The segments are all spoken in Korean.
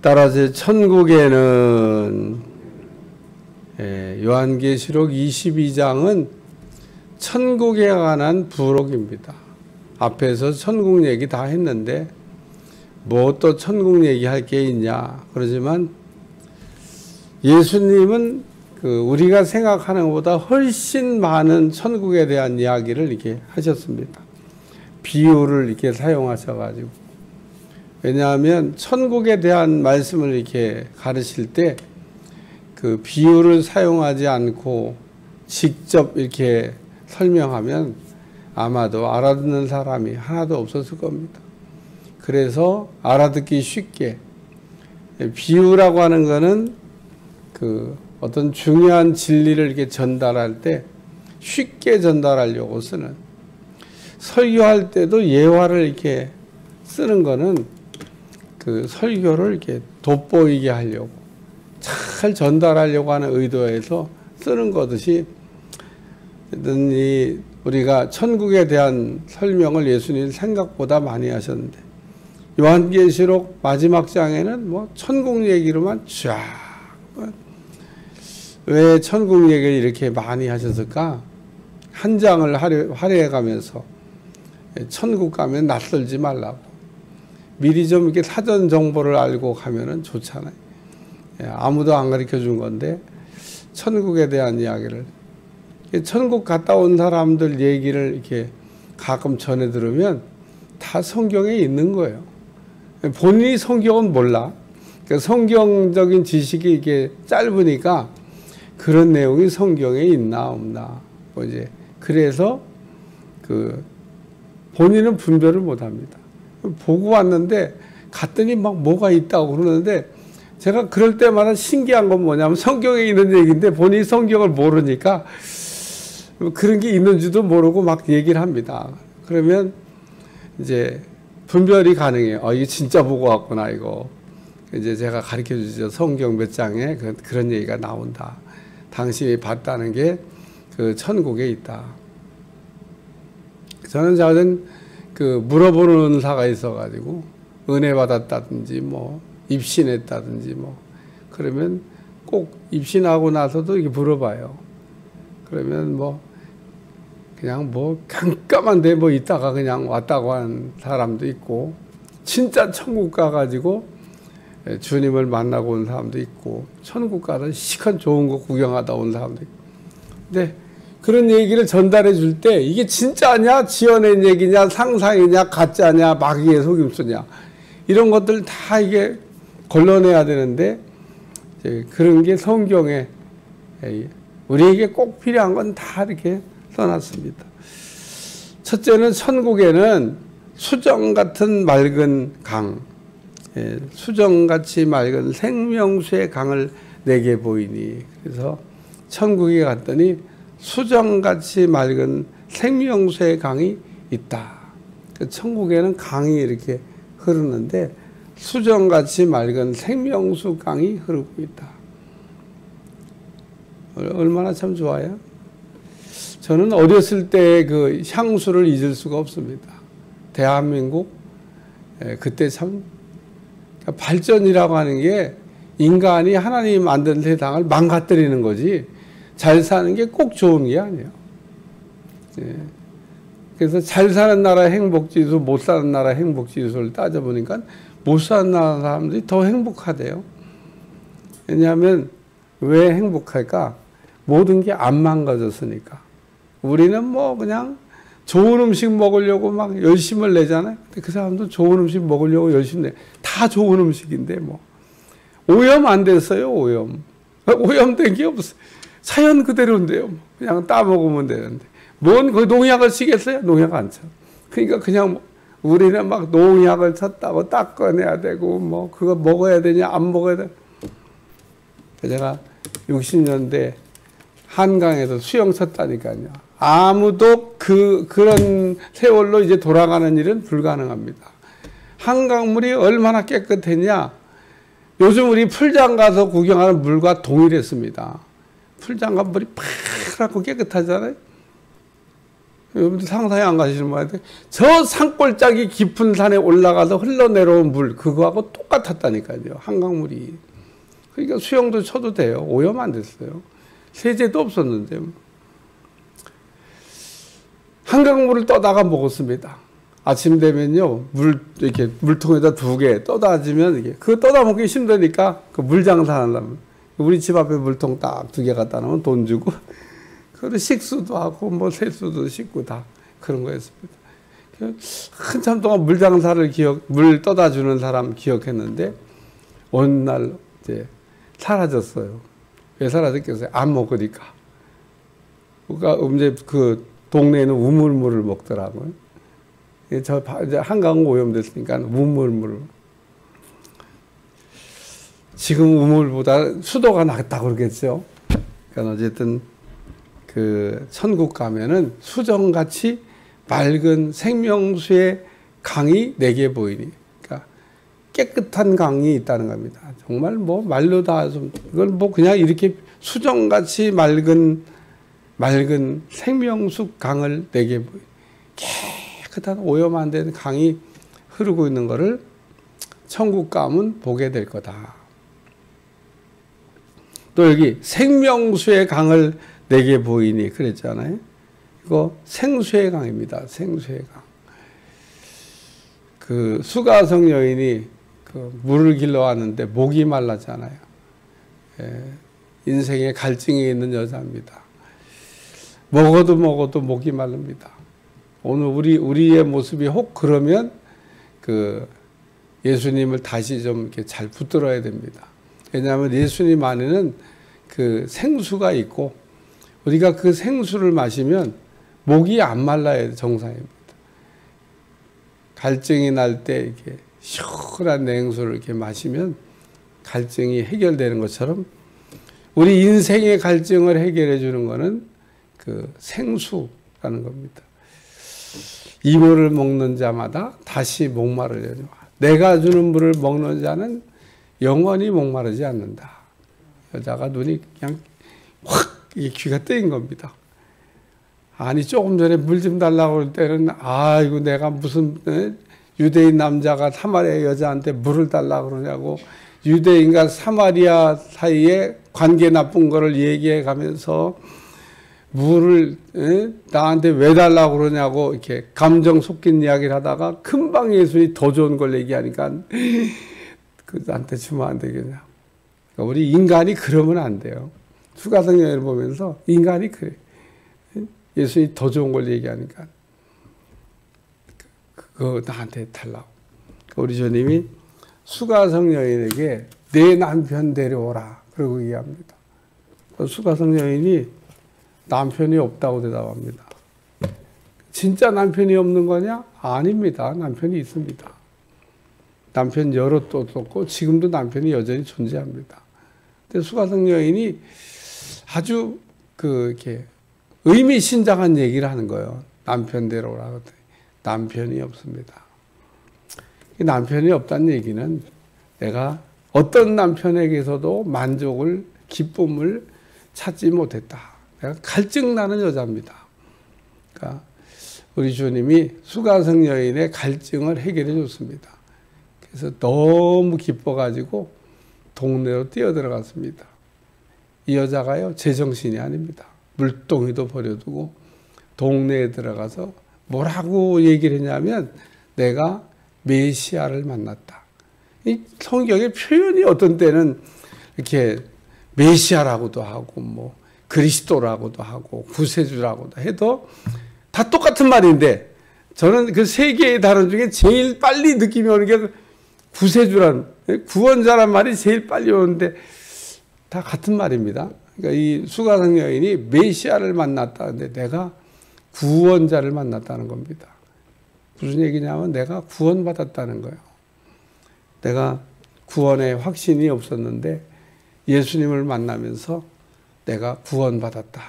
따라서 천국에는 요한계시록 22장은 천국에 관한 부록입니다. 앞에서 천국 얘기 다 했는데 뭐 또 천국 얘기할 게 있냐 그러지만 예수님은 우리가 생각하는 것보다 훨씬 많은 천국에 대한 이야기를 이렇게 하셨습니다. 비유를 이렇게 사용하셔가지고. 왜냐하면 천국에 대한 말씀을 이렇게 가르칠 때 그 비유를 사용하지 않고 직접 이렇게 설명하면 아마도 알아듣는 사람이 하나도 없었을 겁니다. 그래서 알아듣기 쉽게 비유라고 하는 것은 어떤 중요한 진리를 이렇게 전달할 때 쉽게 전달하려고 쓰는, 설교할 때도 예화를 이렇게 쓰는 거는 설교를 이렇게 돋보이게 하려고 잘 전달하려고 하는 의도에서 쓰는 것이 우리가 천국에 대한 설명을 예수님이 생각보다 많이 하셨는데 요한계시록 마지막 장에는 뭐 천국 얘기로만 쫙. 왜 천국 얘기를 이렇게 많이 하셨을까? 한 장을 할애해 가면서 천국 가면 낯설지 말라고. 미리 좀 이렇게 사전 정보를 알고 가면은 좋잖아요. 아무도 안 가르쳐 준 건데 천국에 대한 이야기를, 천국 갔다 온 사람들 얘기를 이렇게 가끔 전해 들으면 다 성경에 있는 거예요. 본인이 성경은 몰라. 그러니까 성경적인 지식이 이게 짧으니까 그런 내용이 성경에 있나 없나. 뭐 이제 그래서 본인은 분별을 못 합니다. 보고 왔는데 갔더니 막 뭐가 있다고 그러는데 제가 그럴 때마다 신기한 건 뭐냐면 성경에 있는 얘기인데 본인이 성경을 모르니까 그런 게 있는지도 모르고 막 얘기를 합니다. 그러면 이제 분별이 가능해요. 이게 진짜 보고 왔구나, 이거. 이제 제가 가르쳐 주죠. 성경 몇 장에 그런 얘기가 나온다. 당신이 봤다는 게 천국에 있다. 저는 작은 물어보는 은사가 있어가지고 은혜 받았다든지 뭐 입신했다든지 뭐 그러면 꼭 입신하고 나서도 이렇게 물어봐요. 그러면 뭐 그냥 뭐 깜깜한데 뭐 있다가 그냥 왔다고 하는 사람도 있고 진짜 천국 가가지고 주님을 만나고 온 사람도 있고 천국 가서 시간 좋은 거 구경하다 온 사람도 있고. 근데 그런 얘기를 전달해 줄 때 이게 진짜냐 지어낸 얘기냐 상상이냐 가짜냐 마귀의 속임수냐 이런 것들 다 이게 걸러내야 되는데 그런 게 성경에 우리에게 꼭 필요한 건 다 이렇게 써놨습니다. 첫째는 천국에는 수정 같은 맑은 강, 수정같이 맑은 생명수의 강을 내게 보이니. 그래서 천국에 갔더니 수정같이 맑은 생명수의 강이 있다. 천국에는 강이 이렇게 흐르는데 수정같이 맑은 생명수 강이 흐르고 있다. 얼마나 참 좋아요. 저는 어렸을 때 그 향수를 잊을 수가 없습니다. 대한민국 그때 참 발전이라고 하는 게 인간이 하나님 만든 세상을 망가뜨리는 거지 잘 사는 게 꼭 좋은 게 아니에요. 그래서 잘 사는 나라 행복지수, 못 사는 나라 행복지수를 따져보니까 못 사는 나라 사람들이 더 행복하대요. 왜냐하면 왜 행복할까? 모든 게 안 망가졌으니까. 우리는 뭐 그냥 좋은 음식 먹으려고 막 열심을 내잖아요. 근데 그 사람도 좋은 음식 먹으려고 열심히 내. 다 좋은 음식인데 뭐. 오염 안 됐어요, 오염. 오염된 게 없어요. 자연 그대로인데요. 그냥 따먹으면 되는데. 뭔 그 농약을 치겠어요? 농약 안 쳐. 그러니까 그냥 우리는 막 농약을 쳤다고 닦아내야 되고 뭐 그거 먹어야 되냐 안 먹어야 돼. 제가 60년대 한강에서 수영 쳤다니까요. 아무도 그런 세월로 이제 돌아가는 일은 불가능합니다. 한강물이 얼마나 깨끗했냐. 요즘 우리 풀장 가서 구경하는 물과 동일했습니다. 풀장과 물이 파랗고 깨끗하잖아요. 여러분들 상상이 안 가시는 분한테 저 산골짜기 깊은 산에 올라가서 흘러내려온 물 그거하고 똑같았다니까요. 한강물이. 그러니까 수영도 쳐도 돼요. 오염 안 됐어요. 세제도 없었는데. 한강물을 떠다가 먹었습니다. 아침 되면요, 이렇게 물통에다 2개 떠다주면, 이게, 그거 떠다 먹기 힘드니까, 그 물장사한다면, 우리 집 앞에 물통 딱 2개 갖다 놓으면 돈 주고, 그리고 식수도 하고, 뭐, 세수도 씻고 다 그런 거였습니다. 한참 동안 물장사를 물 떠다 주는 사람 기억했는데, 어느 날, 이제, 사라졌어요. 왜 사라졌겠어요? 안 먹으니까. 그러니까, 이제 그 동네에는 우물물을 먹더라고요. 이제 한강 오염됐으니까 우물물. 지금 우물보다 수도가 낫다 그러겠죠. 그러니까 어쨌든 그 천국 가면은 수정같이 맑은 생명수의 강이 내게 보이니. 그러니까 깨끗한 강이 있다는 겁니다. 정말 뭐 말로 다 좀 이건 뭐 그냥 이렇게 수정같이 맑은 생명수 강을 내게 보이. 깨끗한 오염 안 된 강이 흐르고 있는 것을 천국 가면 보게 될 거다. 또 여기 생명수의 강을 내게 보이니 그랬잖아요. 이거 생수의 강입니다. 생수의 강. 그 수가성 여인이 그 물을 길러 왔는데 목이 말랐잖아요. 인생에 갈증이 있는 여자입니다. 먹어도 목이 마릅니다. 오늘 우리의 모습이 혹 그러면 그 예수님을 다시 좀 이렇게 잘 붙들어야 됩니다. 왜냐하면 예수님 안에는 그 생수가 있고 우리가 그 생수를 마시면 목이 안 말라야 정상입니다. 갈증이 날 때 이렇게 시원한 냉수를 이렇게 마시면 갈증이 해결되는 것처럼 우리 인생의 갈증을 해결해 주는 것은 그 생수라는 겁니다. 이물을 먹는 자마다 다시 목마르려니와 내가 주는 물을 먹는 자는 영원히 목마르지 않는다. 여자가 눈이 그냥 확 귀가 뜨인 겁니다. 아니 조금 전에 물 좀 달라고 할 때는 아이고 내가 무슨 유대인 남자가 사마리아 여자한테 물을 달라고 그러냐고 유대인과 사마리아 사이에 관계 나쁜 거를 얘기해 가면서 물을 나한테 왜 달라고 그러냐고 이렇게 감정 섞인 이야기를 하다가 금방 예수님이 더 좋은 걸 얘기하니까 그한테 주면 안 되겠냐. 그러니까 우리 인간이 그러면 안 돼요. 수가성 여인을 보면서 인간이 그래. 예수님이 더 좋은 걸 얘기하니까 그거 나한테 달라고. 그러니까 우리 주님이 수가성 여인에게 내 남편 데려오라 그러고 얘기합니다. 수가성 여인이 남편이 없다고 대답합니다. 진짜 남편이 없는 거냐? 아닙니다. 남편이 있습니다. 남편 여러 또 없고 지금도 남편이 여전히 존재합니다. 근데 수가성 여인이 아주 이렇게 의미심장한 얘기를 하는 거예요. 남편 데려오라 그랬더니 남편이 없습니다. 남편이 없다는 얘기는 내가 어떤 남편에게서도 만족을, 기쁨을 찾지 못했다. 내가 갈증나는 여자입니다. 그러니까 우리 주님이 수가성 여인의 갈증을 해결해 줬습니다. 그래서 너무 기뻐가지고 동네로 뛰어들어갔습니다. 이 여자가요, 제정신이 아닙니다. 물동이도 버려두고 동네에 들어가서 뭐라고 얘기를 했냐면 내가 메시아를 만났다. 이 성경의 표현이 어떤 때는 이렇게 메시아라고도 하고 뭐 그리스도라고도 하고 구세주라고도 해도 다 똑같은 말인데 저는 그 세 개의 단어 중에 제일 빨리 느낌이 오는 게 구세주란 구원자란 말이 제일 빨리 오는데 다 같은 말입니다. 그러니까 이 수가성 여인이 메시아를 만났다는데 내가 구원자를 만났다는 겁니다. 무슨 얘기냐면 내가 구원받았다는 거예요. 내가 구원의 확신이 없었는데 예수님을 만나면서 내가 구원받았다.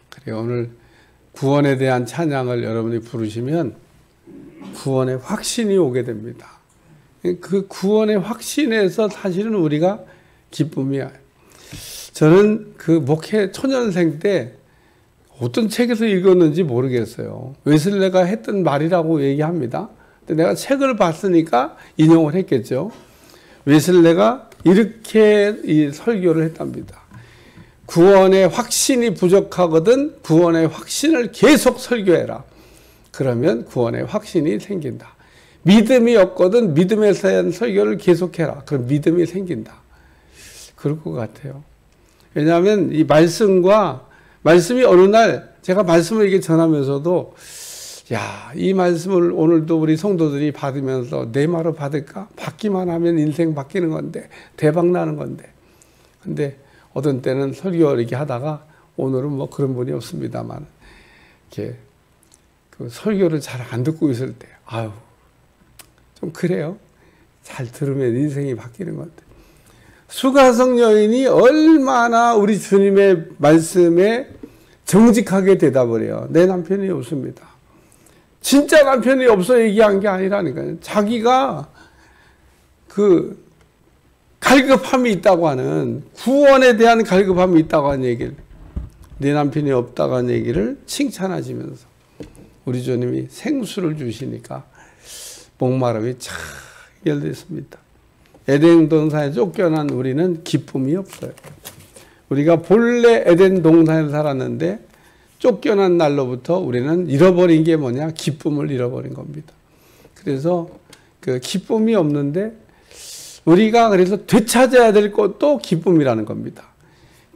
그래 오늘 구원에 대한 찬양을 여러분이 부르시면 구원의 확신이 오게 됩니다. 그 구원의 확신에서 사실은 우리가 기쁨이야. 저는 그 목회 초년생 때 어떤 책에서 읽었는지 모르겠어요. 웨슬레가 했던 말이라고 얘기합니다. 근데 내가 책을 봤으니까 인용을 했겠죠. 웨슬레가 이렇게 이 설교를 했답니다. 구원의 확신이 부족하거든 구원의 확신을 계속 설교해라. 그러면 구원의 확신이 생긴다. 믿음이 없거든 믿음에 대한 설교를 계속해라. 그럼 믿음이 생긴다. 그럴 것 같아요. 왜냐하면 이 말씀이 어느 날 제가 말씀을 이렇게 전하면서도 야, 이 말씀을 오늘도 우리 성도들이 받으면서 내 말을 받을까? 받기만 하면 인생 바뀌는 건데 대박 나는 건데. 근데 어떤 때는 설교 이렇게 하다가 오늘은 뭐 그런 분이 없습니다만 이렇게 그 설교를 잘 안 듣고 있을 때 아유 좀 그래요. 잘 들으면 인생이 바뀌는 건데. 수가성 여인이 얼마나 우리 주님의 말씀에 정직하게 대답을 해요. 내 남편이 없습니다. 진짜 남편이 없어 얘기한 게 아니라니까요. 자기가 그 갈급함이 있다고 하는 구원에 대한 갈급함이 있다고 하는 얘기를 내 남편이 없다고 하는 얘기를 칭찬하시면서 우리 주님이 생수를 주시니까 목마름이 잘 해결됐습니다. 에덴 동산에 쫓겨난 우리는 기쁨이 없어요. 우리가 본래 에덴 동산에 살았는데 쫓겨난 날로부터 우리는 잃어버린 게 뭐냐? 기쁨을 잃어버린 겁니다. 그래서 그 기쁨이 없는데 우리가 그래서 되찾아야 될 것도 기쁨이라는 겁니다.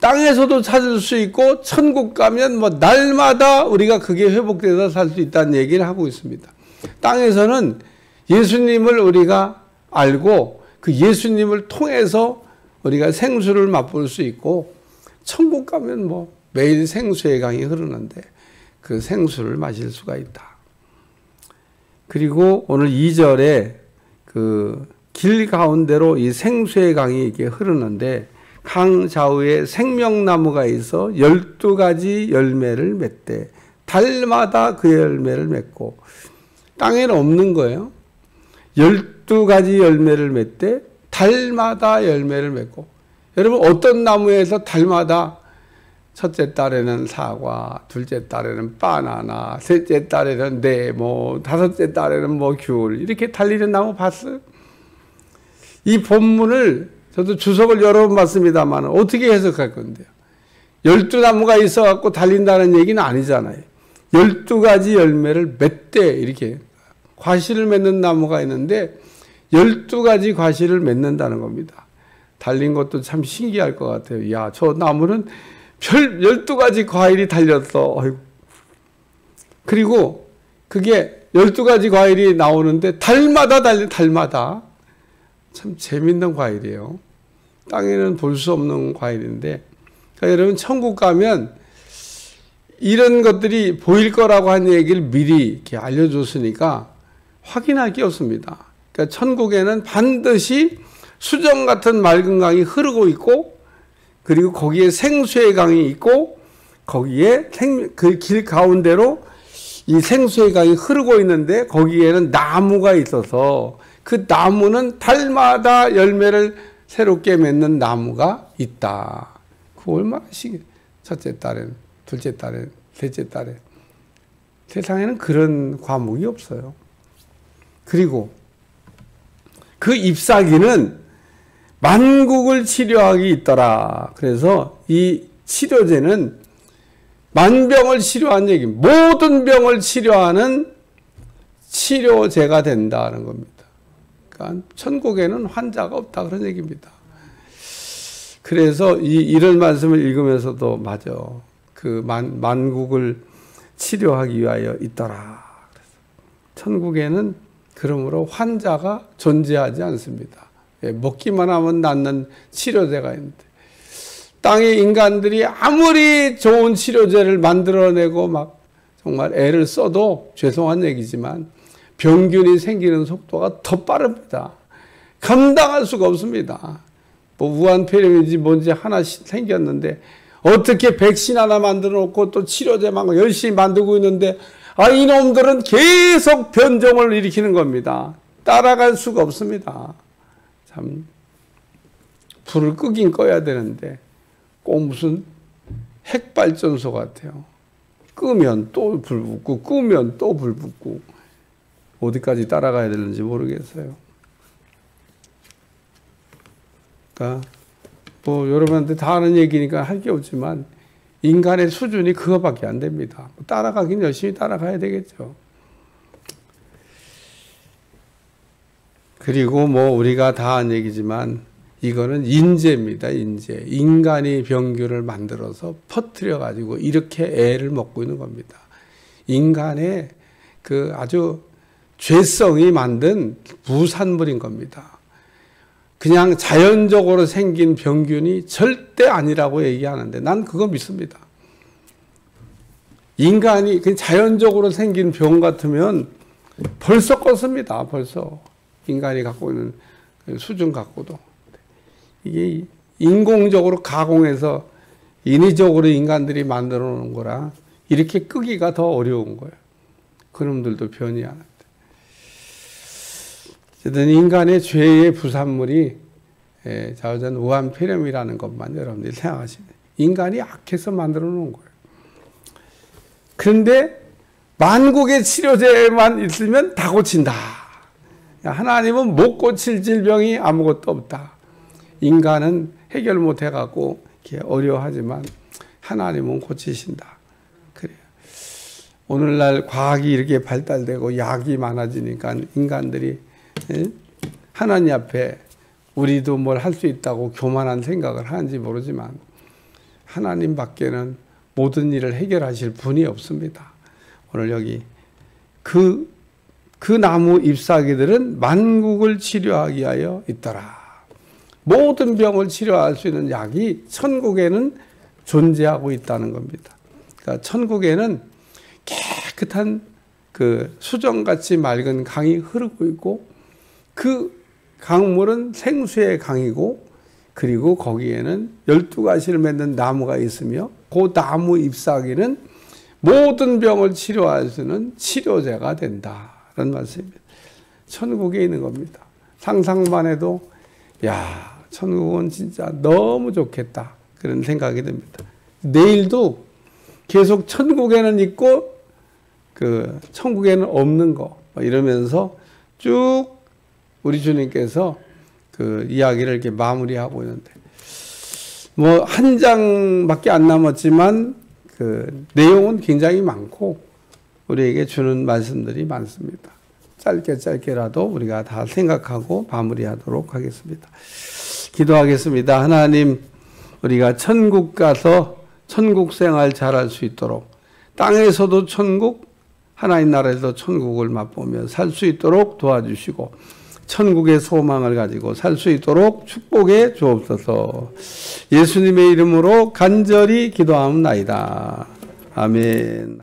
땅에서도 찾을 수 있고 천국 가면 뭐 날마다 우리가 그게 회복돼서 살 수 있다는 얘기를 하고 있습니다. 땅에서는 예수님을 우리가 알고 그 예수님을 통해서 우리가 생수를 맛볼 수 있고 천국 가면 뭐 매일 생수의 강이 흐르는데 그 생수를 마실 수가 있다. 그리고 오늘 2절에 그 길 가운데로 이 생수의 강이 이렇게 흐르는데 강 좌우에 생명나무가 있어 12가지 열매를 맺대. 달마다 그 열매를 맺고 땅에는 없는 거예요. 12가지 열매를 맺대. 달마다 열매를 맺고. 여러분 어떤 나무에서 달마다 첫째 달에는 사과, 둘째 달에는 바나나, 셋째 달에는 네모, 다섯째 달에는 뭐 귤 이렇게 달리는 나무 봤어요? 이 본문을 저도 주석을 여러 번 봤습니다만 어떻게 해석할 건데요? 12나무가 있어갖고 달린다는 얘기는 아니잖아요. 12가지 열매를 맺대 이렇게 과실을 맺는 나무가 있는데 12가지 과실을 맺는다는 겁니다. 달린 것도 참 신기할 것 같아요. 야, 저 나무는 12가지 과일이 달렸어. 어이구. 그리고 그게 12가지 과일이 나오는데 달마다 달린 달마다 참 재밌는 과일이에요. 땅에는 볼 수 없는 과일인데 그러니까 여러분 천국 가면 이런 것들이 보일 거라고 한 얘기를 미리 이렇게 알려줬으니까 확인할 게 없습니다. 그러니까 천국에는 반드시 수정 같은 맑은 강이 흐르고 있고 그리고 거기에 생수의 강이 있고 거기에 그 길 가운데로 이 생수의 강이 흐르고 있는데 거기에는 나무가 있어서 그 나무는 달마다 열매를 새롭게 맺는 나무가 있다. 그 얼마나 첫째 달엔, 둘째 달엔, 셋째 달엔. 세상에는 그런 과목이 없어요. 그리고 그 잎사귀는 만국을 치료하기 있더라. 그래서 이 치료제는 만병을 치료하는 얘기, 모든 병을 치료하는 치료제가 된다는 겁니다. 그러니까 천국에는 환자가 없다 그런 얘기입니다. 그래서 이런 말씀을 읽으면서도 맞아. 그 만국을 치료하기 위하여 있더라. 천국에는 그러므로 환자가 존재하지 않습니다. 먹기만 하면 낫는 치료제가 있는데 땅의 인간들이 아무리 좋은 치료제를 만들어내고 막 정말 애를 써도 죄송한 얘기지만 병균이 생기는 속도가 더 빠릅니다. 감당할 수가 없습니다. 뭐 우한폐렴인지 뭔지 하나씩 생겼는데 어떻게 백신 하나 만들어 놓고 또 치료제 막 열심히 만들고 있는데 이놈들은 계속 변종을 일으키는 겁니다. 따라갈 수가 없습니다. 참 불을 끄긴 꺼야 되는데 꼭 무슨 핵발전소 같아요. 끄면 또 불 붙고 끄면 또 불 붙고 어디까지 따라가야 되는지 모르겠어요. 그러니까 뭐 여러분한테 다 아는 얘기니까 할 게 없지만 인간의 수준이 그거밖에 안 됩니다. 따라가긴 열심히 따라가야 되겠죠. 그리고 뭐 우리가 다 아는 얘기지만 이거는 인재입니다. 인재. 인간이 병균을 만들어서 퍼뜨려 가지고 이렇게 애를 먹고 있는 겁니다. 인간의 그 아주 죄성이 만든 부산물인 겁니다. 그냥 자연적으로 생긴 병균이 절대 아니라고 얘기하는데 난 그거 믿습니다. 인간이 그냥 자연적으로 생긴 병 같으면 벌써 껐습니다. 벌써. 인간이 갖고 있는 수준 갖고도. 이게 인공적으로 가공해서 인위적으로 인간들이 만들어 놓은 거라 이렇게 끄기가 더 어려운 거예요. 그놈들도 변이 안 한다. 어쨌든 인간의 죄의 부산물이 자우전 우한폐렴이라는 것만 여러분들이 생각하시면 인간이 악해서 만들어 놓은 거예요. 그런데 만국의 치료제만 있으면 다 고친다. 하나님은 못 고칠 질병이 아무것도 없다. 인간은 해결 못 해갖고 어려워하지만 하나님은 고치신다. 그래요. 오늘날 과학이 이렇게 발달되고 약이 많아지니까 인간들이 하나님 앞에 우리도 뭘 할 수 있다고 교만한 생각을 하는지 모르지만 하나님 밖에는 모든 일을 해결하실 분이 없습니다. 오늘 여기 그 나무 잎사귀들은 만국을 치료하기 위하여 있더라. 모든 병을 치료할 수 있는 약이 천국에는 존재하고 있다는 겁니다. 그러니까 천국에는 깨끗한 그 수정같이 맑은 강이 흐르고 있고 그 강물은 생수의 강이고 그리고 거기에는 12가지를 맺는 나무가 있으며 그 나무 잎사귀는 모든 병을 치료할 수 있는 치료제가 된다는 말씀입니다. 천국에 있는 겁니다. 상상만 해도 야, 천국은 진짜 너무 좋겠다 그런 생각이 듭니다. 내일도 계속 천국에는 있고 그 천국에는 없는 거 이러면서 쭉 우리 주님께서 그 이야기를 이렇게 마무리하고 있는데 뭐 한 장밖에 안 남았지만 그 내용은 굉장히 많고 우리에게 주는 말씀들이 많습니다. 짧게라도 우리가 다 생각하고 마무리하도록 하겠습니다. 기도하겠습니다. 하나님, 우리가 천국 가서 천국 생활 잘할 수 있도록 땅에서도 천국, 하나님 나라에서 천국을 맛보며 살 수 있도록 도와주시고 천국의 소망을 가지고 살 수 있도록 축복해 주옵소서. 예수님의 이름으로 간절히 기도하옵나이다. 아멘.